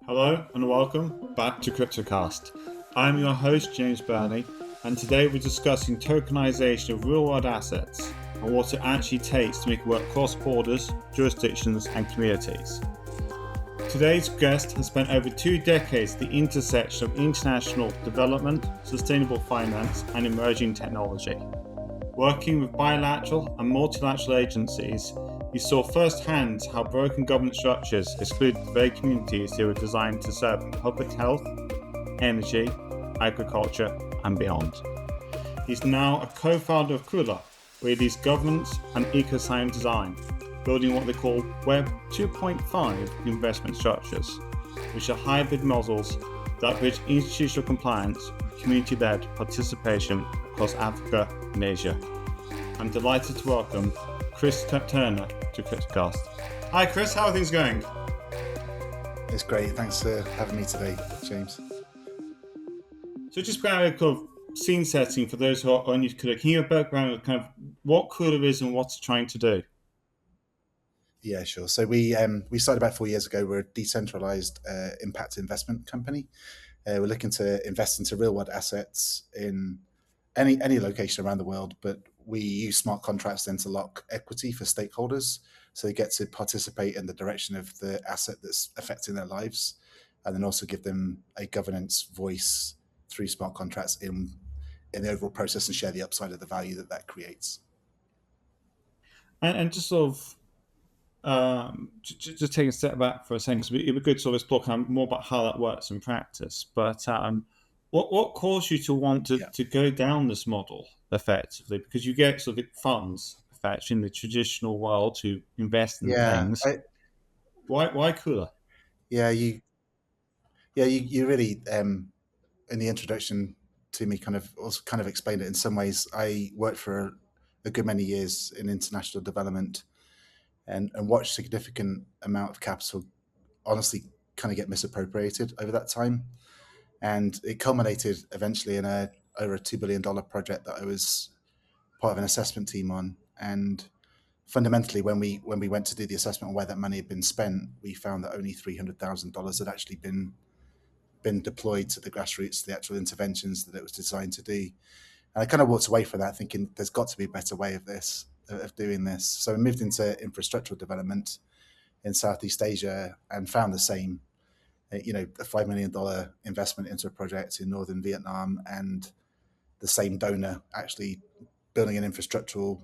Hello and welcome back to CryptoCast. I'm your host James Burney, and today we're discussing tokenization of real-world assets and what it actually takes to make it work across borders, jurisdictions, and communities. Today's guest has spent over 2 decades at the intersection of international development, sustainable finance, and emerging technology. Working with bilateral and multilateral agencies, he saw firsthand how broken government structures excluded the very communities they were designed to serve in public health, energy, agriculture, and beyond. He's now a co-founder of Kula, where he leads governance and eco-sign design, building what they call Web 2.5 investment structures, which are hybrid models that bridge institutional compliance with community-led participation across Africa and Asia. I'm delighted to welcome Chris Turner to CryptoCast. Hi Chris, how are things going? It's great, thanks for having me today, James. So just kind of scene setting for those who are new to Kula, can you give a background of kind of what Kula is and what it's trying to do? Yeah, sure. So we started about 4 years ago. We're a decentralized impact investment company. We're looking to invest into real world assets in any location around the world, but we use smart contracts then to lock equity for stakeholders, so they get to participate in the direction of the asset that's affecting their lives, and then also give them a governance voice through smart contracts in the overall process and share the upside of the value that creates. And just sort of just take a step back for a second, because it would be good to sort of explore kind of more about how that works in practice. But what caused you to want to go down this model effectively? Because you get sort of funds effectively in the traditional world to invest in things. Why Kula? You really in the introduction to me kind of explained it in some ways. I worked for a good many years in international development and watched significant amount of capital honestly kind of get misappropriated over that time. And it culminated eventually in over a $2 billion project that I was part of an assessment team on. And fundamentally, when we went to do the assessment on where that money had been spent, we found that only $300,000 had actually been deployed to the grassroots, the actual interventions that it was designed to do. And I kind of walked away from that thinking there's got to be a better way of doing this. So I moved into infrastructural development in Southeast Asia and found the same. A $5 million investment into a project in northern Vietnam, and the same donor actually building an infrastructural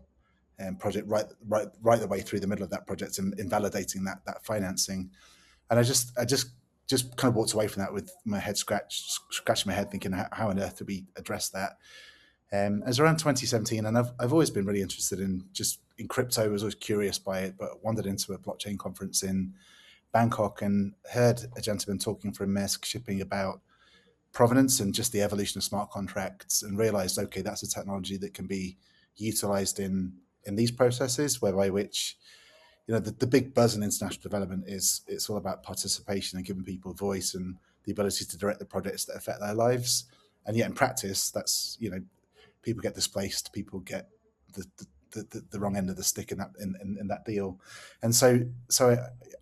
project right the way through the middle of that project and invalidating that financing. And I just kind of walked away from that with my head scratching my head, thinking how on earth do we address that? It was around 2017, and I've always been really interested in crypto. I was always curious by it, but wandered into a blockchain conference in Bangkok and heard a gentleman talking from Maersk Shipping about provenance and just the evolution of smart contracts, and realized, okay, that's a technology that can be utilized in these processes, whereby which, the big buzz in international development is it's all about participation and giving people a voice and the ability to direct the projects that affect their lives. And yet in practice, that's, people get displaced, people get the wrong end of the stick in that deal. And so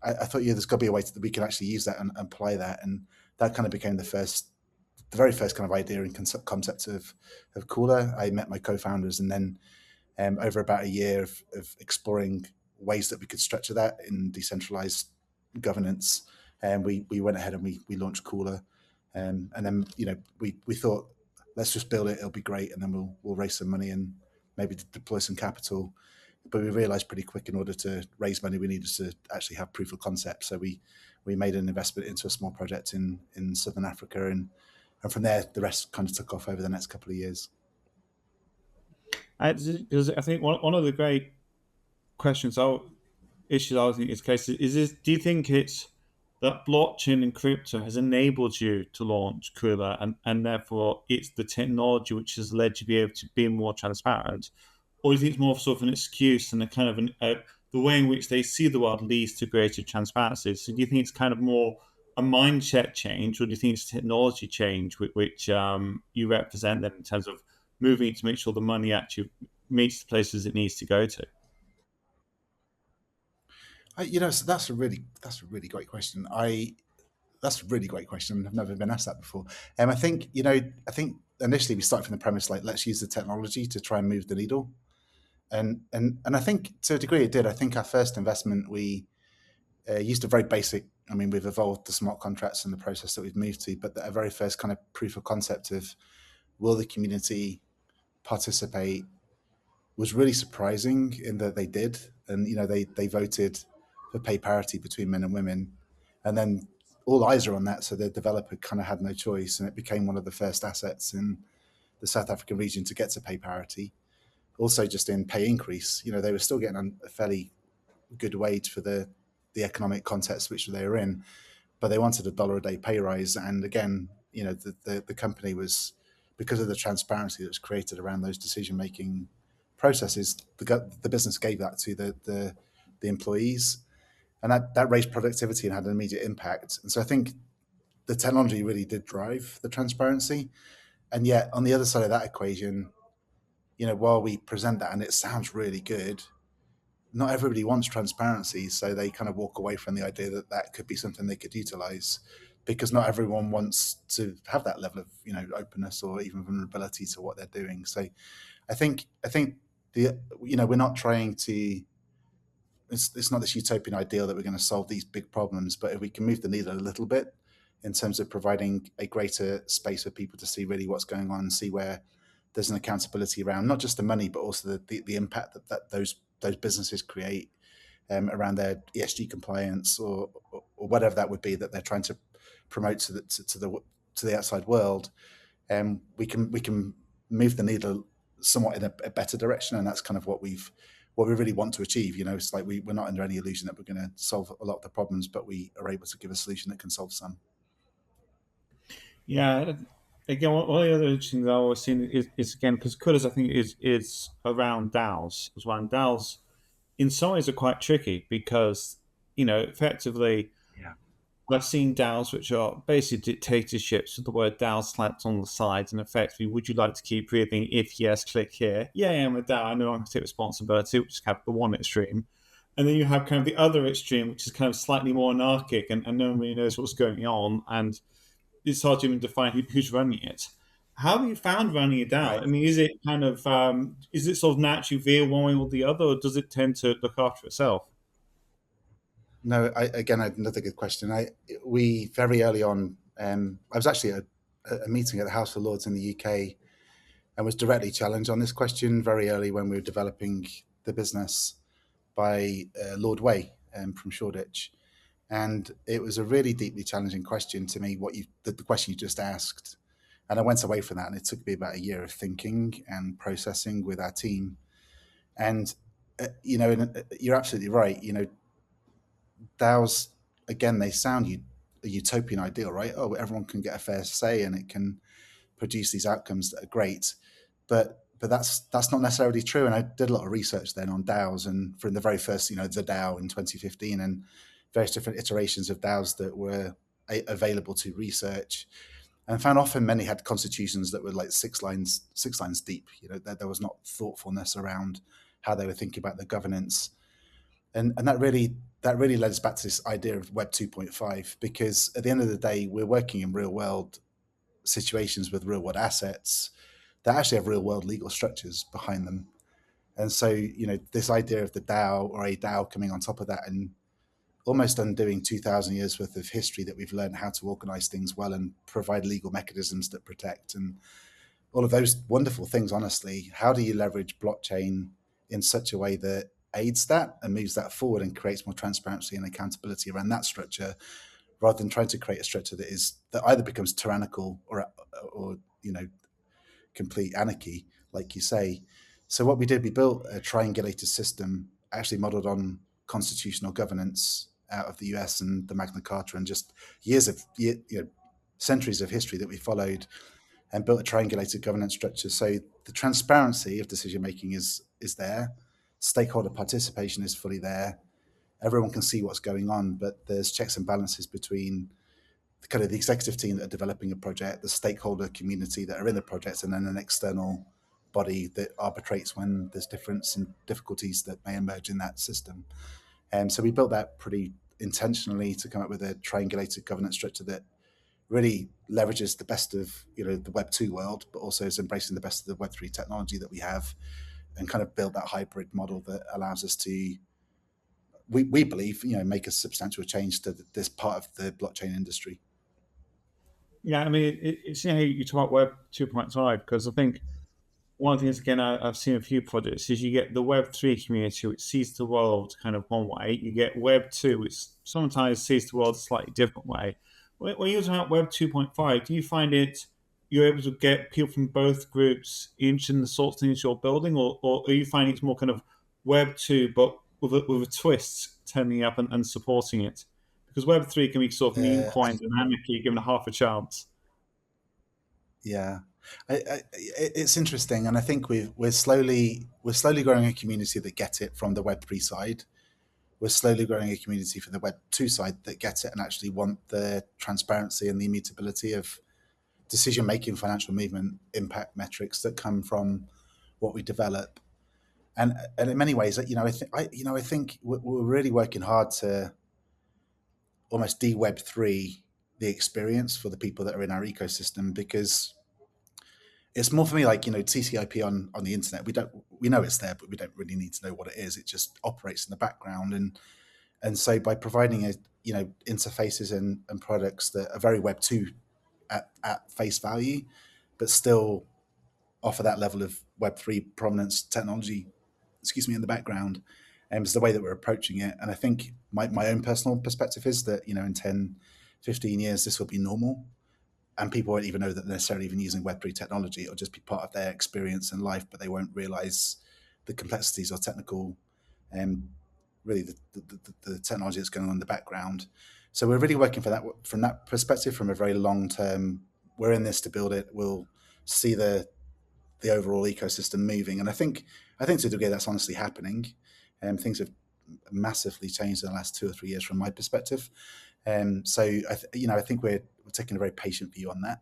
I thought, there's got to be a way that we can actually use that and apply that. And that kind of became the very first kind of idea and concept of Kula. I met my co-founders, and then over about a year of exploring ways that we could structure that in decentralized governance, and we went ahead and we launched Kula. And then, we thought, let's just build it, it'll be great, and then we'll raise some money and maybe deploy some capital. But we realized pretty quick, in order to raise money, we needed to actually have proof of concept. So we made an investment into a small project in Southern Africa, and from there, the rest kind of took off over the next couple of years. Because I think one of the great issues I think is case is this: do you think it's that blockchain and crypto has enabled you to launch Krula, and therefore it's the technology which has led you to be able to be more transparent? Or do you think it's more sort of an excuse and a kind of the way in which they see the world leads to greater transparency? So do you think it's kind of more a mindset change, or do you think it's technology change which you represent then in terms of moving it to make sure the money actually meets the places it needs to go to? So that's a really great question. That's a really great question. I've never been asked that before. I think I think initially we started from the premise like let's use the technology to try and move the needle, and I think to a degree it did. I think our first investment we used a very basic. I mean, we've evolved the smart contracts and the process that we've moved to, but our very first kind of proof of concept of will the community participate was really surprising in that they did, and they voted for pay parity between men and women, and then all eyes are on that, so the developer kind of had no choice, and it became one of the first assets in the South African region to get to pay parity. Also, just in pay increase, they were still getting a fairly good wage for the economic context which they were in, but they wanted $1 a day pay rise. And again, the company was, because of the transparency that was created around those decision making processes, the business gave that to the employees, and that raised productivity and had an immediate impact. And so I think the technology really did drive the transparency. And yet, on the other side of that equation, while we present that and it sounds really good, not everybody wants transparency, so they kind of walk away from the idea that that could be something they could utilize, because not everyone wants to have that level of openness or even vulnerability to what they're doing. So I think the we're not trying to. It's not this utopian ideal that we're going to solve these big problems, but if we can move the needle a little bit in terms of providing a greater space for people to see really what's going on and see where there's an accountability around not just the money, but also the impact that those businesses create around their ESG compliance or whatever that would be that they're trying to promote to the outside world, we can move the needle somewhat in a better direction, and that's kind of what we really want to achieve. It's like we're not under any illusion that we're going to solve a lot of the problems, but we are able to give a solution that can solve some. Yeah. Again, one of the other interesting things I've always seen is again, because Kula's I think is around DAOs as well. And DAOs, in some ways, are quite tricky because effectively, Yeah. I've seen DAOs which are basically dictatorships with the word DAO slapped on the sides, and effectively, would you like to keep breathing? If yes, click here. Yeah, I'm a DAO. I know I can take responsibility, which is kind of the one extreme. And then you have kind of the other extreme, which is kind of slightly more anarchic, and no one really knows what's going on, and it's hard to even define who's running it. How have you found running a DAO? Right. I mean, is it kind of is it sort of naturally veer one way or the other, or does it tend to look after itself? No, again, another good question. We very early on, I was actually at a meeting at the House of Lords in the UK and was directly challenged on this question very early when we were developing the business by Lord Way from Shoreditch. And it was a really deeply challenging question to me, the question you just asked. And I went away from that, and it took me about a year of thinking and processing with our team. And, you're absolutely right. DAOs, again, they sound a utopian ideal, right? Oh, everyone can get a fair say and it can produce these outcomes that are great. But that's not necessarily true. And I did a lot of research then on DAOs, and from the very first, the DAO in 2015 and various different iterations of DAOs that were available to research, and found often many had constitutions that were like six lines deep. There was not thoughtfulness around how they were thinking about the governance, and that really led us back to this idea of Web 2.5, because at the end of the day, we're working in real world situations with real world assets that actually have real world legal structures behind them. And so, this idea of the DAO or a DAO coming on top of that and almost undoing 2,000 years worth of history that we've learned how to organize things well and provide legal mechanisms that protect and all of those wonderful things. Honestly, how do you leverage blockchain in such a way that aids that and moves that forward and creates more transparency and accountability around that structure, rather than trying to create a structure that either becomes tyrannical or complete anarchy, like you say. So what we did, we built a triangulated system actually modeled on constitutional governance out of the US and the Magna Carta, and just centuries of history that we followed, and built a triangulated governance structure. So the transparency of decision making is there, stakeholder participation is fully there, everyone can see what's going on, but there's checks and balances between kind of the executive team that are developing a project, the stakeholder community that are in the project, and then an external body that arbitrates when there's difference and difficulties that may emerge in that system. And so we built that pretty intentionally to come up with a triangulated governance structure that really leverages the best of the Web 2 world, but also is embracing the best of the Web 3 technology that we have, and kind of build that hybrid model that allows us to, we believe, make a substantial change to this part of the blockchain industry. Yeah, I mean, it's you talk about Web 2.5 because I think one of the things again I've seen a few projects is you get the Web3 community which sees the world kind of one way. You get Web2 which sometimes sees the world a slightly different way. When you're talking about Web 2.5, do you find you're able to get people from both groups interested in the sorts of things you're building, or are you finding it's more kind of Web 2 but with a twist turning up and supporting it? Because Web 3 can be sort of meme coin dynamically given a half a chance. Yeah, it's interesting, and I think we're slowly growing a community that get it from the Web3 side. We're slowly growing a community for the Web 2 side that get it and actually want the transparency and the immutability of decision making, financial movement, impact metrics that come from what we develop. And in many ways, I think we're really working hard to almost de-Web3 the experience for the people that are in our ecosystem, because it's more for me like TCP on the internet. We know it's there, but we don't really need to know what it is. It just operates in the background, and so by providing interfaces and products that are very Web 2 at face value, but still offer that level of Web 3 provenance technology, in the background, is the way that we're approaching it. And I think my own personal perspective is that in 10, 15 years this will be normal, and people won't even know that they're necessarily even using Web3 technology. It'll just be part of their experience in life, but they won't realize the complexities or technical, really the technology that's going on in the background. So we're really working for that from that perspective, from a very long term. We're in this to build it. We'll see the overall ecosystem moving, and I think to a degree that's honestly happening. Things have massively changed in the last 2 or 3 years from my perspective. So I think we're taking a very patient view on that,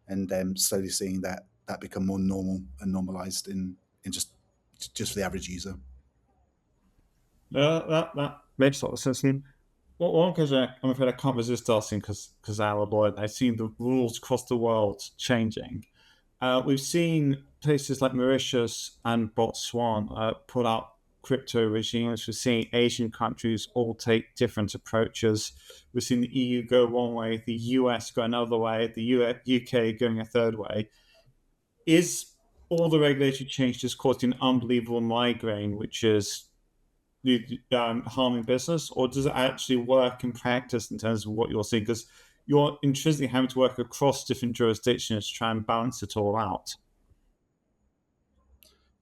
and slowly seeing that become more normal and normalized in just for the average user. That makes a lot of sense. One question I'm afraid I can't resist asking because I'm a lawyer. I've seen the rules across the world changing. We've seen places like Mauritius and Botswana put out crypto regimes. We're seeing Asian countries all take different approaches. We've seen the EU go one way, the US go another way, the UK going a third way. Is all the regulatory change just causing an unbelievable migraine, which is harming business, or does it actually work in practice in terms of what you're seeing? Because you're intrinsically having to work across different jurisdictions to try and balance it all out.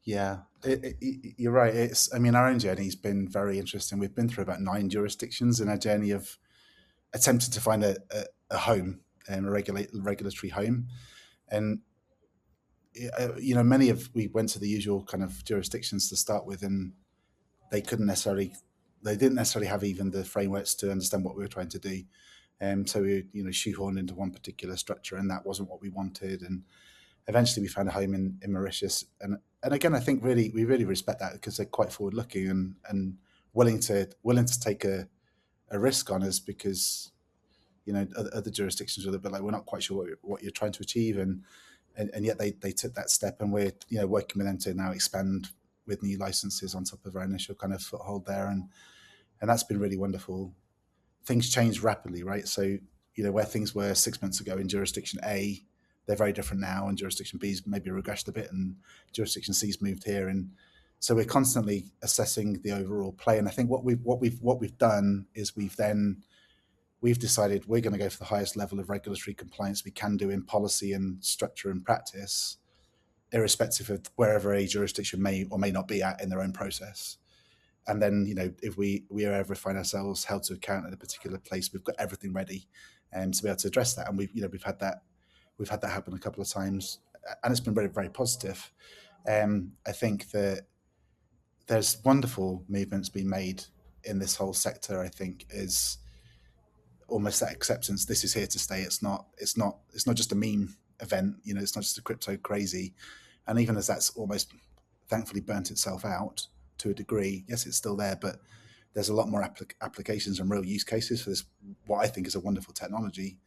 Yeah, you're right. Our own journey has been very interesting. We've been through about 9 jurisdictions in our journey of attempting to find a home, a regulatory home. And we went to the usual kind of jurisdictions to start with, and they didn't necessarily have even the frameworks to understand what we were trying to do. So we shoehorned into one particular structure, and that wasn't what we wanted. And eventually we found a home in Mauritius, and again, I think we really respect that, because they're quite forward looking and willing to take a risk on us, because other jurisdictions are a bit like, we're not quite sure what you're trying to achieve, and yet they took that step, and we're working with them to now expand with new licenses on top of our initial kind of foothold there, and that's been really wonderful. Things change rapidly, right? So where things were 6 months ago in jurisdiction A, they're very different now, and jurisdiction B's maybe regressed a bit, and jurisdiction C's moved here, and so we're constantly assessing the overall play. And I think what we've done is we've decided we're going to go for the highest level of regulatory compliance we can do in policy and structure and practice, irrespective of wherever a jurisdiction may or may not be at in their own process. And then, if we ever find ourselves held to account at a particular place, we've got everything ready to be able to address that. And we've had that happen a couple of times, and it's been very, very positive. I think that there's wonderful movements being made in this whole sector. I think is almost that acceptance. This is here to stay. It's not just a meme event. It's not just a crypto crazy. And even as that's almost thankfully burnt itself out to a degree, yes, it's still there, but there's a lot more applications and real use cases for this, what I think is a wonderful technology,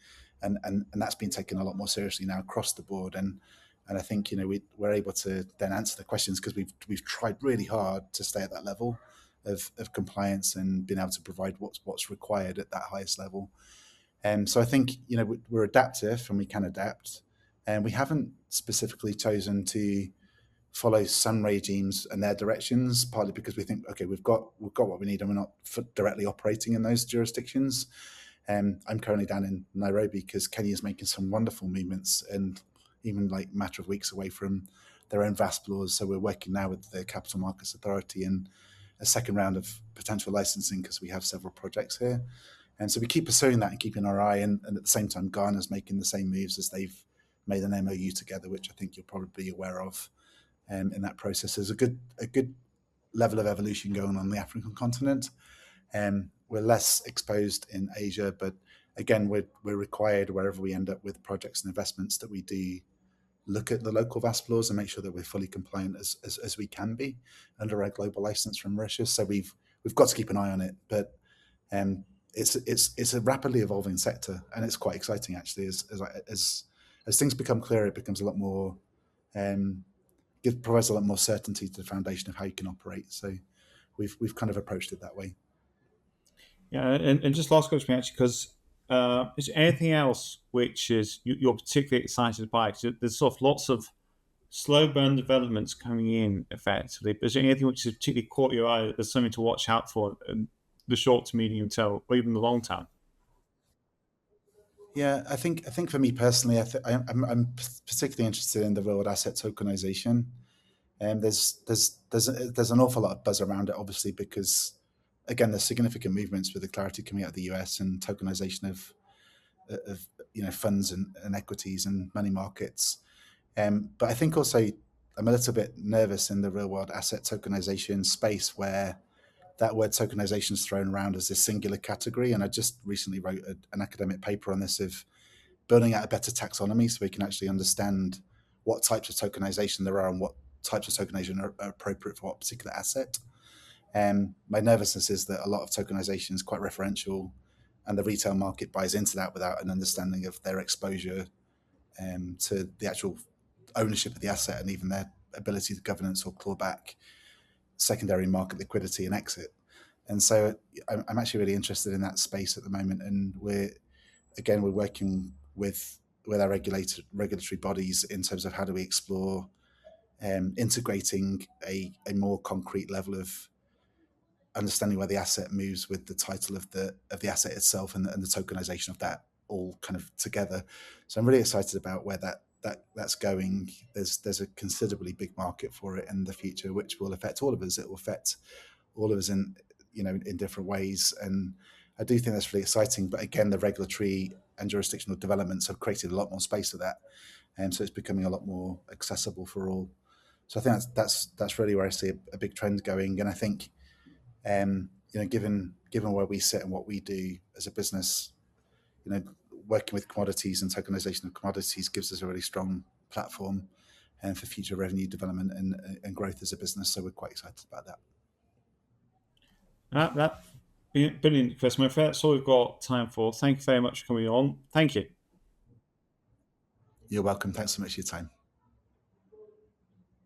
and that's been taken a lot more seriously now across the board. And I think we're able to then answer the questions because we've tried really hard to stay at that level of compliance and being able to provide what's required at that highest level. So I think we're adaptive and we can adapt, and we haven't specifically chosen to follow some regimes and their directions, partly because we think, okay, we've got what we need, and we're not directly operating in those jurisdictions. I'm currently down in Nairobi because Kenya is making some wonderful movements, and even like a matter of weeks away from their own VASP laws. So we're working now with the Capital Markets Authority and a second round of potential licensing because we have several projects here. And so we keep pursuing that and keeping our eye, and at the same time, Ghana's making the same moves as they've made an MOU together, which I think you're probably aware of. In that process, there's a good level of evolution going on the African continent. We're less exposed in Asia, but again, we're required wherever we end up with projects and investments that we do look at the local VASP laws and make sure that we're fully compliant as we can be under our global license from Mauritius. So we've got to keep an eye on it, but it's a rapidly evolving sector, and it's quite exciting actually. As things become clearer, it becomes a lot more provides a lot more certainty to the foundation of how you can operate. So we've kind of approached it that way. Yeah, and just last question actually, because is there anything else which is you're particularly excited by? Because there's sort of lots of slow burn developments coming in effectively. But is there anything which has particularly caught your eye that there's something to watch out for in the short to medium term, or even the long term? Yeah, I think for me personally, I'm particularly interested in the real world asset tokenization. And there's an awful lot of buzz around it, obviously, because again, there's significant movements with the clarity coming out of the US and tokenization of funds and equities and money markets. But I think also I'm a little bit nervous in the real world asset tokenization space where that word tokenization is thrown around as this singular category. And I just recently wrote an academic paper on this of building out a better taxonomy so we can actually understand what types of tokenization there are and what types of tokenization are appropriate for what particular asset. My nervousness is that a lot of tokenization is quite referential, and the retail market buys into that without an understanding of their exposure to the actual ownership of the asset and even their ability to governance or claw back secondary market liquidity and exit. And so I'm actually really interested in that space at the moment, and we're working with our regulatory bodies in terms of how do we explore integrating a more concrete level of understanding where the asset moves with the title of the asset itself and the tokenization of that all kind of together. So I'm really excited about where that's going. There's a considerably big market for it in the future, which will affect all of us. It will affect all of us in different ways, and I do think that's really exciting. But again, the regulatory and jurisdictional developments have created a lot more space for that, and so it's becoming a lot more accessible for all. So I think that's really where I see a big trend going, and I think given where we sit and what we do as a business, working with commodities and tokenization of commodities gives us a really strong platform and for future revenue development and growth as a business. So we're quite excited about that. That brilliant, Chris. I'm afraid that's all we've got time for. Thank you very much for coming on. Thank you. You're welcome. Thanks so much for your time.